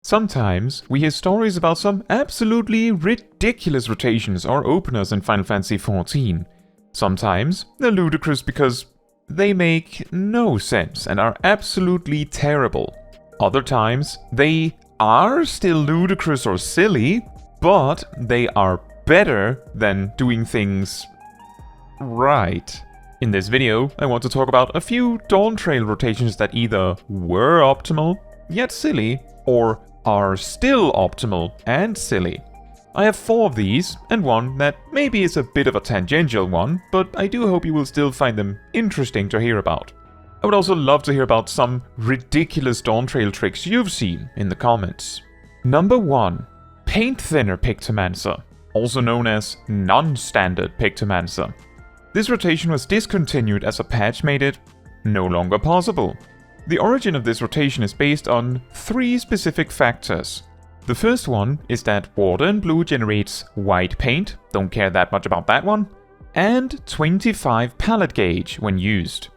Sometimes we hear stories about some absolutely ridiculous rotations or openers in Final Fantasy XIV. Sometimes they're ludicrous because they make no sense and are absolutely terrible. Other times they are still ludicrous or silly, but they are better than doing things right. In this video, I want to talk about a few Dawntrail rotations that either were optimal, yet silly, or are still optimal and silly. I have 4 of these, and one that maybe is a bit of a tangential one, but I do hope you will still find them interesting to hear about. I would also love to hear about some ridiculous Dawntrail tricks you've seen in the comments. Number 1. Paint Thinner Pictomancer, also known as Non-Standard Pictomancer. This rotation was discontinued as a patch made it no longer possible. The origin of this rotation is based on 3 specific factors. The first one is that Water and Blue generates white paint, don't care that much about that one, and 25 palette gauge when used.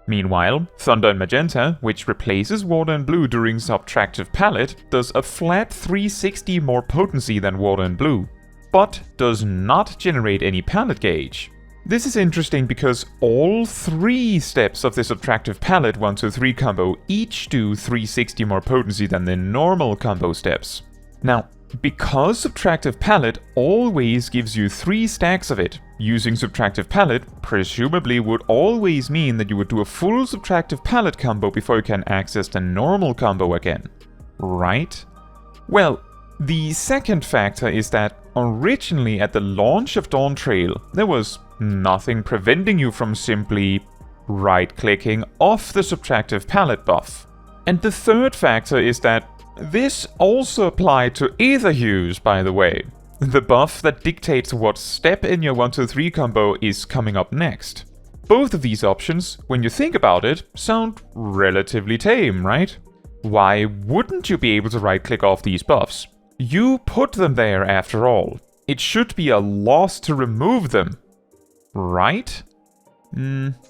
Meanwhile, Thunder and Magenta, which replaces Water and Blue during subtractive palette, does a flat 360 more potency than Water and Blue, but does not generate any palette gauge. This is interesting because all 3 steps of the subtractive palette 1-2-3 combo each do 360 more potency than the normal combo steps. Now, because subtractive palette always gives you 3 stacks of it, using subtractive palette presumably would always mean that you would do a full subtractive palette combo before you can access the normal combo again. Right? Well, the second factor is that originally at the launch of Dawntrail, there was nothing preventing you from simply right-clicking off the subtractive palette buff. And the third factor is that this also applied to Aether Hues, by the way. The buff that dictates what step in your 1-2-3 combo is coming up next. Both of these options, when you think about it, sound relatively tame, right? Why wouldn't you be able to right-click off these buffs? You put them there after all. It should be a loss to remove them. Right?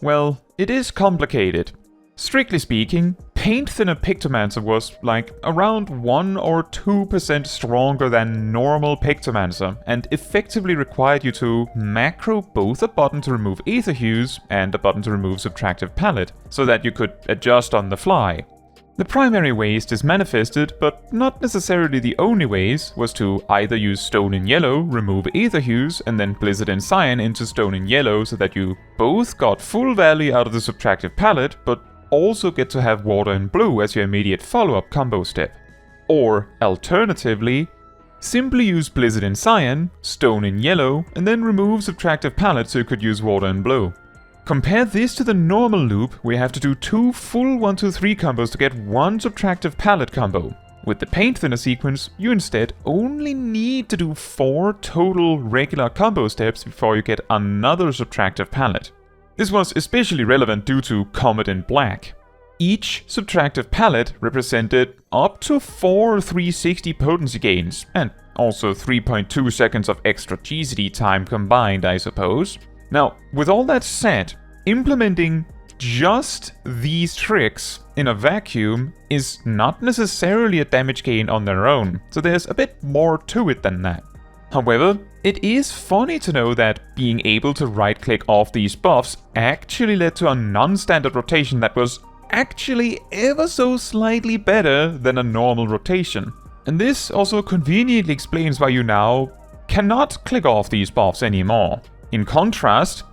Well, it is complicated. Strictly speaking, Paint Thinner Pictomancer was like around 1 or 2% stronger than normal Pictomancer and effectively required you to macro both a button to remove Aether Hues and a button to remove Subtractive Palette, so that you could adjust on the fly. The primary ways this manifested, but not necessarily the only ways, was to either use Stone in Yellow, remove Aether Hues, and then Blizzard and Cyan into Stone in Yellow so that you both got full value out of the Subtractive Palette, but also get to have Water and Blue as your immediate follow-up combo step. Or, alternatively, simply use Blizzard and Cyan, Stone in Yellow, and then remove Subtractive Palette so you could use Water and Blue. Compare this to the normal loop, where you have to do 2 full 1-2-3 combos to get 1 Subtractive Palette combo. With the Paint Thinner sequence, you instead only need to do 4 total regular combo steps before you get another Subtractive Palette. This was especially relevant due to Comet in Black. Each Subtractive Palette represented up to 4 360 potency gains, and also 3.2 seconds of extra GCD time combined, I suppose. Now, with all that said, implementing just these tricks in a vacuum is not necessarily a damage gain on their own, so there's a bit more to it than that. However, it is funny to know that being able to right-click off these buffs actually led to a non-standard rotation that was actually ever so slightly better than a normal rotation. And this also conveniently explains why you now cannot click off these buffs anymore. In contrast,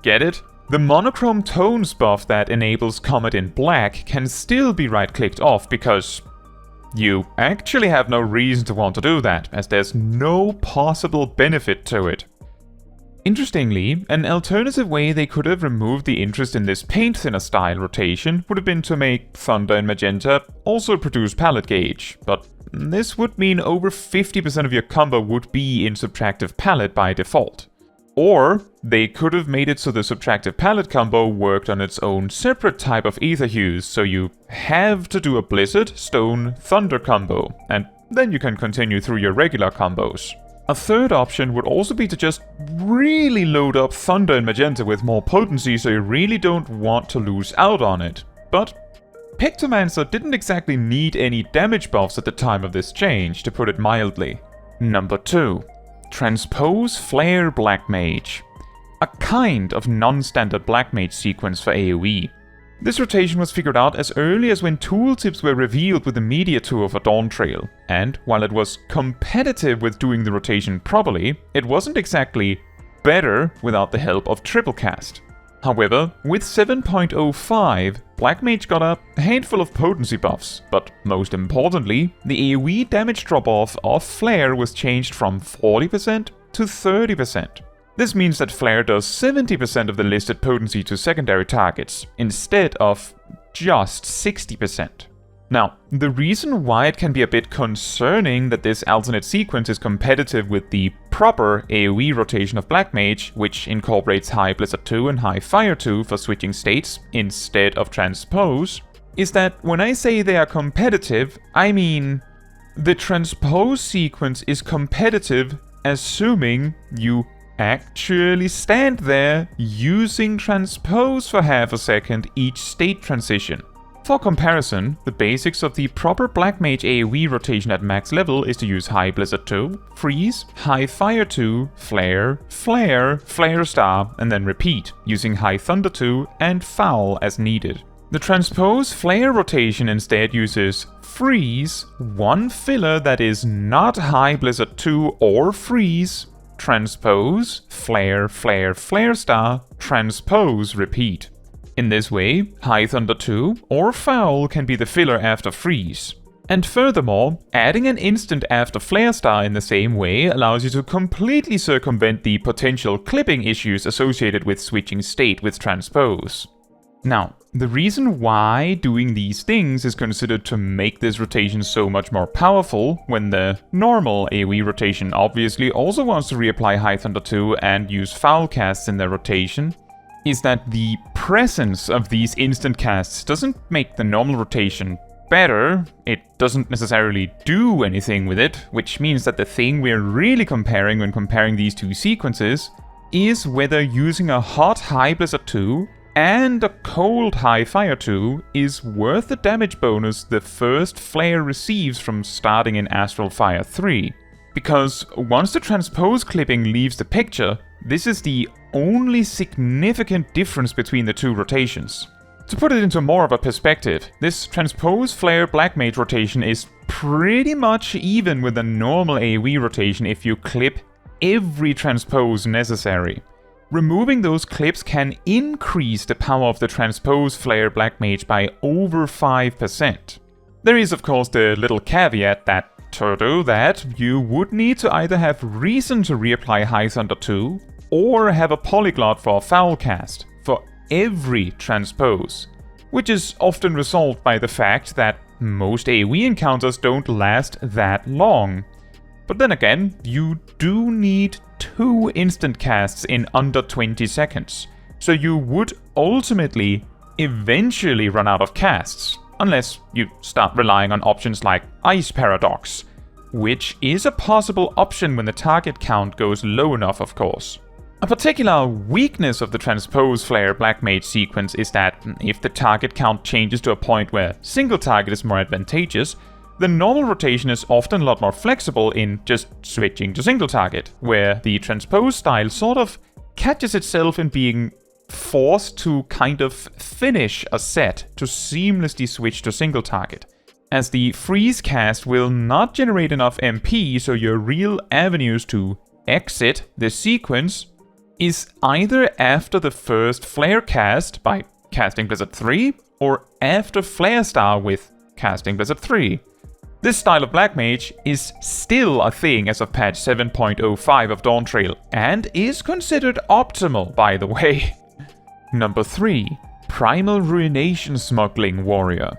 get it? The Monochrome Tones buff that enables Comet in Black can still be right-clicked off because you actually have no reason to want to do that, as there's no possible benefit to it. Interestingly, an alternative way they could have removed the interest in this Paint Thinner style rotation would have been to make Thunder and Magenta also produce palette gauge, but this would mean over 50% of your combo would be in Subtractive Palette by default. Or they could have made it so the Subtractive Palette combo worked on its own separate type of Aether Hues, so you have to do a Blizzard, Stone, Thunder combo, and then you can continue through your regular combos. A third option would also be to just really load up Thunder and Magenta with more potency so you really don't want to lose out on it. But Pictomancer didn't exactly need any damage buffs at the time of this change, to put it mildly. Number 2. Transpose Flare Black Mage. A kind of non-standard Black Mage sequence for AoE. This rotation was figured out as early as when tooltips were revealed with the media tour for Dawntrail, and while it was competitive with doing the rotation properly, it wasn't exactly better without the help of triple cast. However, with 7.05, Black Mage got a handful of potency buffs, but most importantly, the AoE damage drop-off of Flare was changed from 40% to 30%. This means that Flare does 70% of the listed potency to secondary targets, instead of just 60%. Now, the reason why it can be a bit concerning that this alternate sequence is competitive with the proper AoE rotation of Black Mage, which incorporates High Blizzard 2 and High Fire 2 for switching states instead of Transpose, is that when I say they are competitive, I mean the Transpose sequence is competitive assuming you actually stand there using Transpose for half a second each state transition. For comparison, the basics of the proper Black Mage AoE rotation at max level is to use High Blizzard 2, Freeze, High Fire 2, Flare, Flare, Flare Star, and then repeat, using High Thunder 2 and Foul as needed. The Transpose Flare rotation instead uses Freeze, one filler that is not High Blizzard 2 or Freeze, Transpose, Flare, Flare, Flare Star, Transpose, repeat. In this way, High Thunder 2 or Foul can be the filler after Freeze. And furthermore, adding an instant after Flare Star in the same way allows you to completely circumvent the potential clipping issues associated with switching state with Transpose. Now, the reason why doing these things is considered to make this rotation so much more powerful, when the normal AoE rotation obviously also wants to reapply High Thunder 2 and use Foul casts in their rotation, is that the presence of these instant casts doesn't make the normal rotation better, it doesn't necessarily do anything with it, which means that the thing we're really comparing when comparing these two sequences is whether using a hot High Blizzard 2 and a cold High Fire 2 is worth the damage bonus the first Flare receives from starting in Astral Fire 3. Because once the Transpose clipping leaves the picture, this is the only significant difference between the two rotations. To put it into more of a perspective, this Transpose Flare Black Mage rotation is pretty much even with a normal AoE rotation if you clip every Transpose necessary. Removing those clips can increase the power of the Transpose Flare Black Mage by over 5%. There is of course the little caveat that to do that, you would need to either have reason to reapply High Thunder 2, or have a polyglot for a Foul cast for every Transpose, which is often resolved by the fact that most AoE encounters don't last that long. But then again, you do need 2 instant casts in under 20 seconds, so you would ultimately eventually run out of casts, unless you start relying on options like Ice Paradox, which is a possible option when the target count goes low enough, of course. A particular weakness of the Transpose Flare Black Mage sequence is that if the target count changes to a point where single target is more advantageous, the normal rotation is often a lot more flexible in just switching to single target, where the Transpose style sort of catches itself in being forced to kind of finish a set to seamlessly switch to single target, as the Freeze cast will not generate enough MP, so your real avenues to exit the sequence is either after the first Flare cast by casting Blizzard 3, or after Flare Star with casting Blizzard 3. This style of Black Mage is still a thing as of patch 7.05 of Dawntrail, and is considered optimal, by the way. Number 3. Primal Ruination Smuggling Warrior.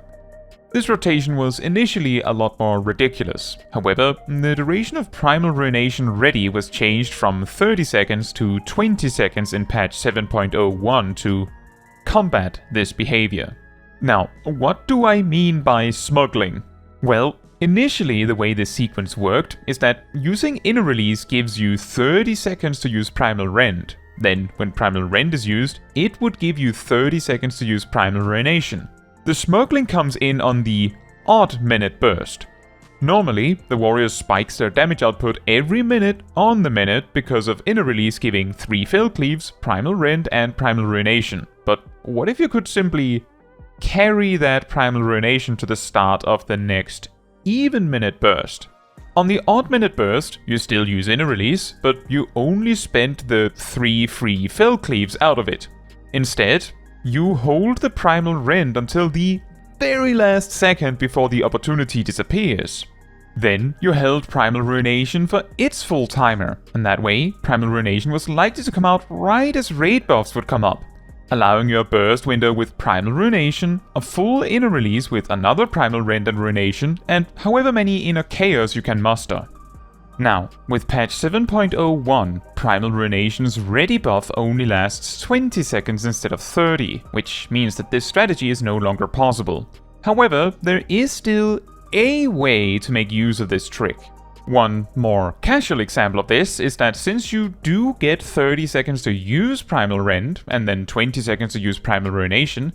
This rotation was initially a lot more ridiculous. However, the duration of Primal Ruination Ready was changed from 30 seconds to 20 seconds in patch 7.01 to combat this behavior. Now, what do I mean by smuggling? Well, initially the way this sequence worked is that using Inner Release gives you 30 seconds to use Primal Rend. Then, when Primal Rend is used, it would give you 30 seconds to use Primal Ruination. The Smuggling comes in on the odd minute burst. Normally, the warrior spikes their damage output every minute on the minute because of inner release giving 3 Fell Cleaves, Primal Rend, and Primal Ruination. But what if you could simply carry that Primal Ruination to the start of the next even minute burst? On the odd minute burst, you still use inner release, but you only spent the 3 free Fell Cleaves out of it. Instead, you hold the Primal Rend until the very last second before the opportunity disappears. Then you held Primal Ruination for its full timer, and that way, Primal Ruination was likely to come out right as raid buffs would come up, allowing your burst window with Primal Ruination, a full inner release with another Primal Rend and Ruination, and however many inner chaos you can muster. Now, with patch 7.01, Primal Ruination's ready buff only lasts 20 seconds instead of 30, which means that this strategy is no longer possible. However, there is still a way to make use of this trick. One more casual example of this is that since you do get 30 seconds to use Primal Rend, and then 20 seconds to use Primal Ruination,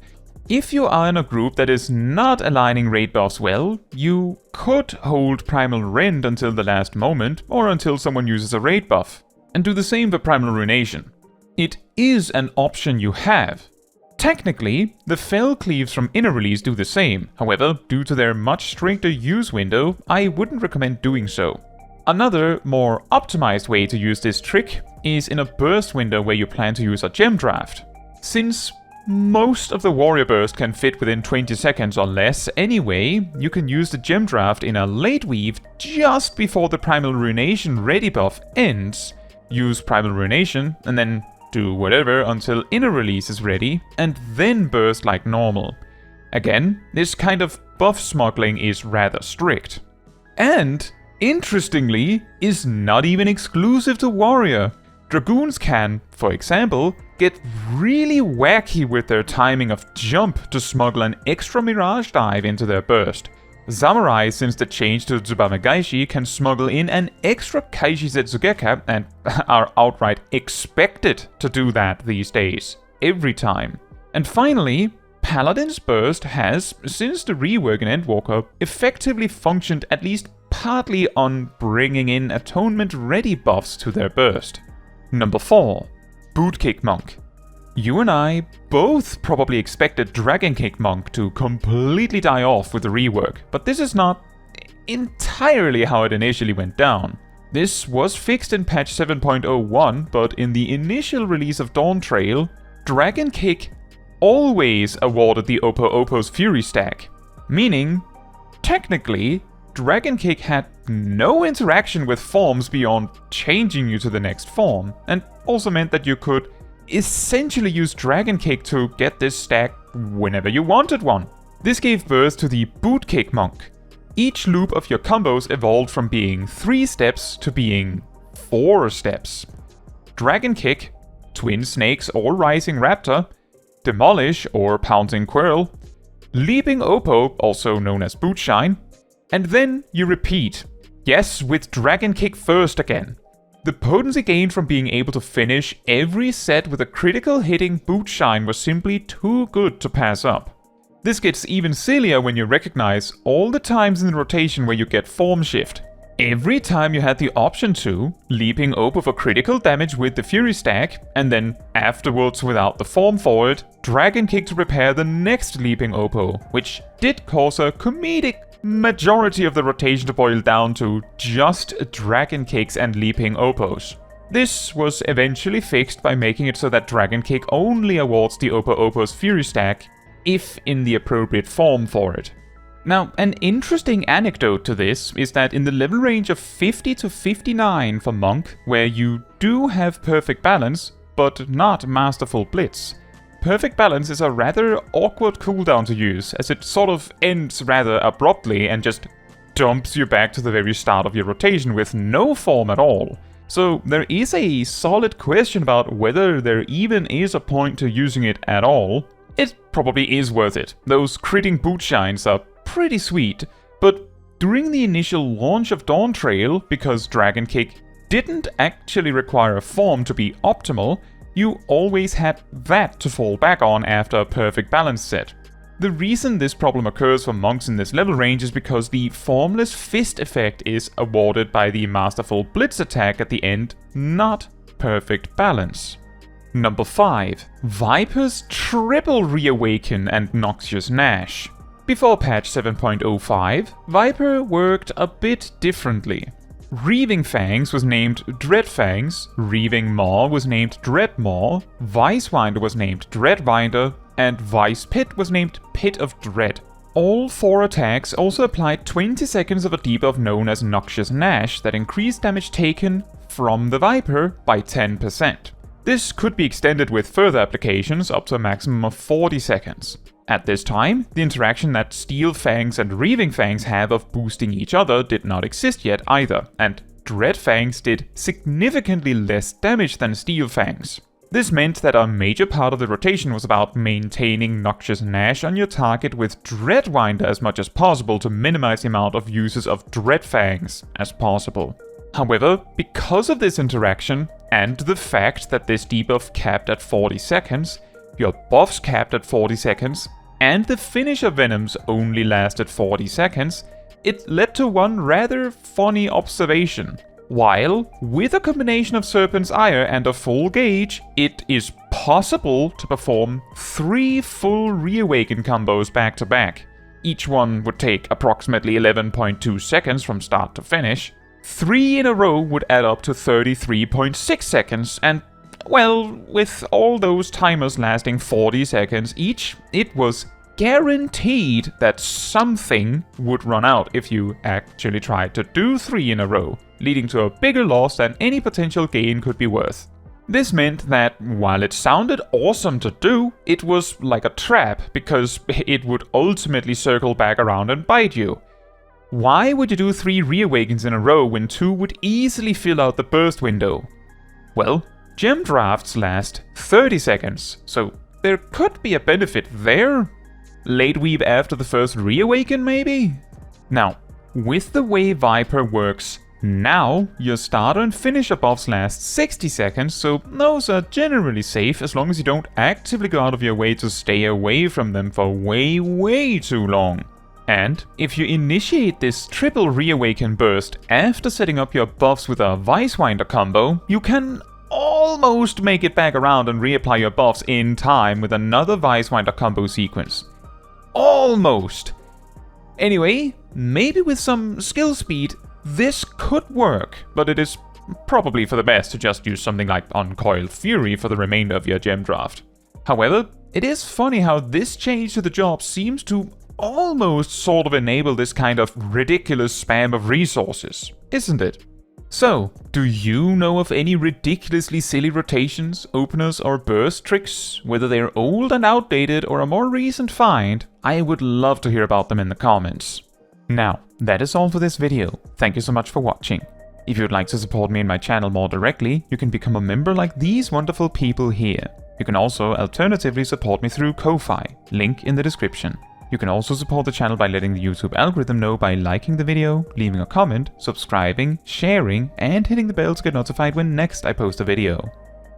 if you are in a group that is not aligning raid buffs well, you could hold Primal Rend until the last moment, or until someone uses a raid buff, and do the same for Primal Ruination. It is an option you have. Technically, the Fell Cleaves from Inner Release do the same, however, due to their much stricter use window, I wouldn't recommend doing so. Another, more optimized way to use this trick is in a burst window where you plan to use a gem draft. Since most of the warrior burst can fit within 20 seconds or less anyway, you can use the gem draft in a late weave just before the Primal Ruination ready buff ends, use Primal Ruination, and then do whatever until inner release is ready, and then burst like normal. Again, this kind of buff smuggling is rather strict. And, interestingly, is not even exclusive to warrior. Dragoons can, for example, get really wacky with their timing of jump to smuggle an extra Mirage dive into their burst. Samurai, since the change to Tsubame Gaishi, can smuggle in an extra Kaishi Zetsugeka and are outright expected to do that these days, every time. And finally, Paladin's burst has, since the Reawaken Endwalker, effectively functioned at least partly on bringing in Atonement ready buffs to their burst. Number 4. Bootkick Monk. You and I both probably expected Dragon Kick Monk to completely die off with the rework, but this is not entirely how it initially went down. This was fixed in patch 7.01, but in the initial release of Dawntrail, Dragon Kick always awarded the Opo's Fury stack, meaning, technically, Dragon Kick had no interaction with forms beyond changing you to the next form, and also meant that you could essentially use Dragon Kick to get this stack whenever you wanted one. This gave birth to the Bootkick Monk. Each loop of your combos evolved from being 3 steps to being 4 steps. Dragon Kick, Twin Snakes or Rising Raptor, Demolish or Pouncing Quirrell, Leaping Oppo, also known as Bootshine, and then you repeat. Yes, with Dragon Kick first again. The potency gained from being able to finish every set with a critical hitting Bootshine was simply too good to pass up. This gets even sillier when you recognize all the times in the rotation where you get form shift. Every time you had the option to, Leaping Oppo for critical damage with the Fury stack, and then afterwards without the form for it, Dragon Kick to prepare the next Leaping Oppo, which did cause a comedic majority of the rotation to boil down to just Dragon Kicks and Leaping Oppos. This was eventually fixed by making it so that Dragon Kick only awards the Opo's Fury stack, if in the appropriate form for it. Now, an interesting anecdote to this is that in the level range of 50 to 59 for Monk, where you do have Perfect Balance, but not Masterful Blitz, Perfect Balance is a rather awkward cooldown to use, as it sort of ends rather abruptly and just dumps you back to the very start of your rotation with no form at all. So there is a solid question about whether there even is a point to using it at all. It probably is worth it. Those critting Bootshines are pretty sweet, but during the initial launch of Dawntrail, because Dragon Kick didn't actually require a form to be optimal, you always had that to fall back on after a Perfect Balance set. The reason this problem occurs for monks in this level range is because the Formless Fist effect is awarded by the Masterful Blitz attack at the end, not Perfect Balance. Number 5. Viper's Triple Reawaken and Noxious Gnash. Before patch 7.05, Viper worked a bit differently. Reaving Fangs was named Dreadfangs, Reaving Maw was named Dreadmaw, Vicewinder was named Dreadwinder, and Vice Pit was named Pit of Dread. All 4 attacks also applied 20 seconds of a debuff known as Noxious Gnash that increased damage taken from the Viper by 10%. This could be extended with further applications up to a maximum of 40 seconds. At this time, the interaction that Steel Fangs and Reaving Fangs have of boosting each other did not exist yet either, and Dread Fangs did significantly less damage than Steel Fangs. This meant that a major part of the rotation was about maintaining Noxious Gnash on your target with Dreadwinder as much as possible to minimize the amount of uses of Dread Fangs as possible. However, because of this interaction, and the fact that this debuff capped at 40 seconds, your buffs capped at 40 seconds, and the finisher venoms only lasted 40 seconds, it led to one rather funny observation. While, with a combination of Serpent's Ire and a full gauge, it is possible to perform 3 full Reawaken combos back to back. Each one would take approximately 11.2 seconds from start to finish. 3 in a row would add up to 33.6 seconds, and well, with all those timers lasting 40 seconds each, it was guaranteed that something would run out if you actually tried to do 3 in a row, leading to a bigger loss than any potential gain could be worth. This meant that, while it sounded awesome to do, it was like a trap, because it would ultimately circle back around and bite you. Why would you do 3 Reawakens in a row when 2 would easily fill out the burst window? Well, gem drafts last 30 seconds, so there could be a benefit there. Late weave after the first Reawaken, maybe? Now, with the way Viper works now, your starter and finisher buffs last 60 seconds, so those are generally safe as long as you don't actively go out of your way to stay away from them for way too long. And if you initiate this triple Reawaken burst after setting up your buffs with a Vicewinder combo, you can almost make it back around and reapply your buffs in time with another Vicewinder combo sequence. Almost! Anyway, maybe with some skill speed, this could work, but it is probably for the best to just use something like Uncoiled Fury for the remainder of your gem draft. However, it is funny how this change to the job seems to almost sort of enable this kind of ridiculous spam of resources, isn't it? So, do you know of any ridiculously silly rotations, openers or burst tricks? Whether they're old and outdated or a more recent find, I would love to hear about them in the comments. Now, that is all for this video. Thank you so much for watching. If you would like to support me and my channel more directly, you can become a member like these wonderful people here. You can also alternatively support me through Ko-Fi, link in the description. You can also support the channel by letting the YouTube algorithm know by liking the video, leaving a comment, subscribing, sharing, and hitting the bell to get notified when next I post a video.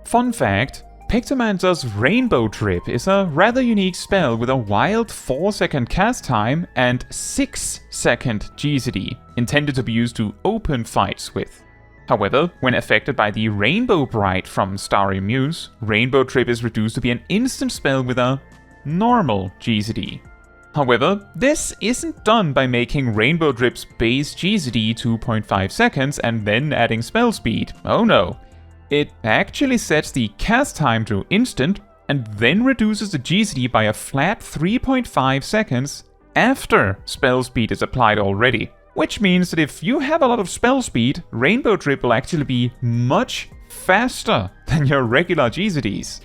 Fun fact, Pictomancer's Rainbow Trip is a rather unique spell with a wild 4-second cast time and 6-second GCD, intended to be used to open fights with. However, when affected by the Rainbow Bright from Starry Muse, Rainbow Trip is reduced to be an instant spell with a normal GCD. However, this isn't done by making Rainbow Drip's base GCD 2.5 seconds and then adding spell speed. Oh no. It actually sets the cast time to instant and then reduces the GCD by a flat 3.5 seconds after spell speed is applied already. Which means that if you have a lot of spell speed, Rainbow Drip will actually be much faster than your regular GCDs.